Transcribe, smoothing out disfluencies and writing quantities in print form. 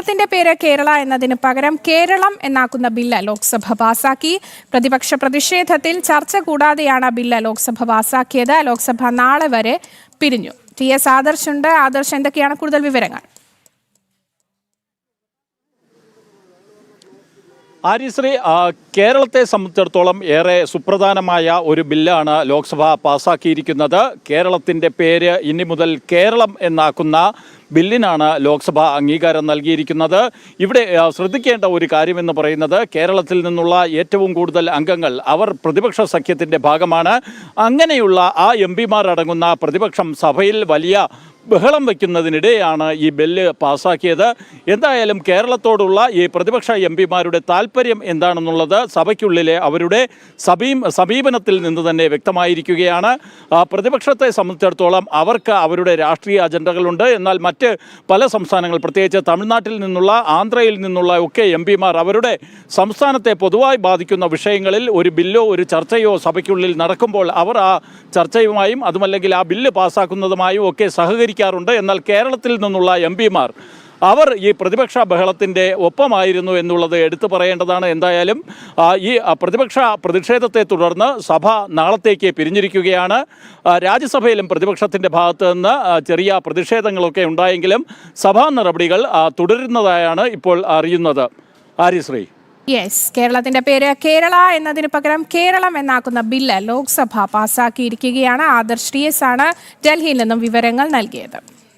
കേരളത്തിന്റെ പേര് കേരള എന്നതിന് പകരം കേരളം എന്നാക്കുന്ന ബില്ല് ലോക്സഭ പാസാക്കി. പ്രതിപക്ഷ പ്രതിഷേധത്തിൽ ചർച്ച കൂടാതെയാണ് ബില്ല് ലോക്സഭ പാസാക്കിയത്. ലോക്സഭ നാളെ വരെ പിരിഞ്ഞു. ടി.എസ്. ആദർശ് ഉണ്ട്. ആദർശ്, എന്തൊക്കെയാണ് കൂടുതൽ വിവരങ്ങൾ? ആര്യശ്രീ, കേരളത്തെ സംബന്ധിച്ചിടത്തോളം ഏറെ സുപ്രധാനമായ ഒരു ബില്ലാണ് ലോക്സഭ പാസാക്കിയിരിക്കുന്നത്. കേരളത്തിൻ്റെ പേര് ഇനി മുതൽ കേരളം എന്നാക്കുന്ന ബില്ലിനാണ് ലോക്സഭ അംഗീകാരം നൽകിയിരിക്കുന്നത്. ഇവിടെ ശ്രദ്ധിക്കേണ്ട ഒരു കാര്യമെന്ന് പറയുന്നത്, കേരളത്തിൽ നിന്നുള്ള ഏറ്റവും കൂടുതൽ അംഗങ്ങൾ അവർ പ്രതിപക്ഷ സഖ്യത്തിൻ്റെ ഭാഗമാണ്. അങ്ങനെയുള്ള ആ എം.പിമാർ അടങ്ങുന്ന പ്രതിപക്ഷം സഭയിൽ വലിയ ബഹളം വയ്ക്കുന്നതിനിടെയാണ് ഈ ബില്ല് പാസ്സാക്കിയത്. എന്തായാലും കേരളത്തോടുള്ള ഈ പ്രതിപക്ഷ എം.പിമാരുടെ താല്പര്യം എന്താണെന്നുള്ളത് സഭയ്ക്കുള്ളിലെ അവരുടെ സമീപനത്തിൽ നിന്ന് തന്നെ വ്യക്തമായിരിക്കുകയാണ്. പ്രതിപക്ഷത്തെ സംബന്ധിച്ചിടത്തോളം അവർക്ക് അവരുടെ രാഷ്ട്രീയ അജണ്ടകളുണ്ട്. എന്നാൽ മറ്റ് പല സംസ്ഥാനങ്ങൾ, പ്രത്യേകിച്ച് തമിഴ്നാട്ടിൽ നിന്നുള്ള, ആന്ധ്രയിൽ നിന്നുള്ള ഒക്കെ എം.പിമാർ അവരുടെ സംസ്ഥാനത്തെ പൊതുവായി ബാധിക്കുന്ന വിഷയങ്ങളിൽ ഒരു ബില്ലോ ഒരു ചർച്ചയോ സഭയ്ക്കുള്ളിൽ നടക്കുമ്പോൾ അവർ ആ ചർച്ചയുമായും അതുമല്ലെങ്കിൽ ആ ബില്ല് പാസ്സാക്കുന്നതുമായും ഒക്കെ സഹകരിക്കാറുണ്ട്. എന്നാൽ കേരളത്തിൽ നിന്നുള്ള എം.പിമാർ അവർ ഈ പ്രതിപക്ഷ ബഹളത്തിൻ്റെ ഒപ്പമായിരുന്നു എന്നുള്ളത് എടുത്തു പറയേണ്ടതാണ്. എന്തായാലും ഈ പ്രതിപക്ഷ പ്രതിഷേധത്തെ തുടർന്ന് സഭ നാളത്തേക്ക് പിരിഞ്ഞിരിക്കുകയാണ്. രാജ്യസഭയിലും പ്രതിപക്ഷത്തിൻ്റെ ഭാഗത്ത് നിന്ന് ചെറിയ പ്രതിഷേധങ്ങളൊക്കെ ഉണ്ടായെങ്കിലും സഭാ നടപടികൾ തുടരുന്നതായാണ് ഇപ്പോൾ അറിയുന്നത്. ആര്യശ്രീ. യെസ്, കേരളത്തിന്റെ പേര് കേരള എന്നതിന് പകരം കേരളം എന്നാക്കുന്ന ബില്ല് ലോക്സഭ പാസാക്കിയിരിക്കുകയാണ്. ആദർശ് ടി.എസ്. ആണ് ഡൽഹിയിൽ നിന്നും വിവരങ്ങൾ നൽകിയത്.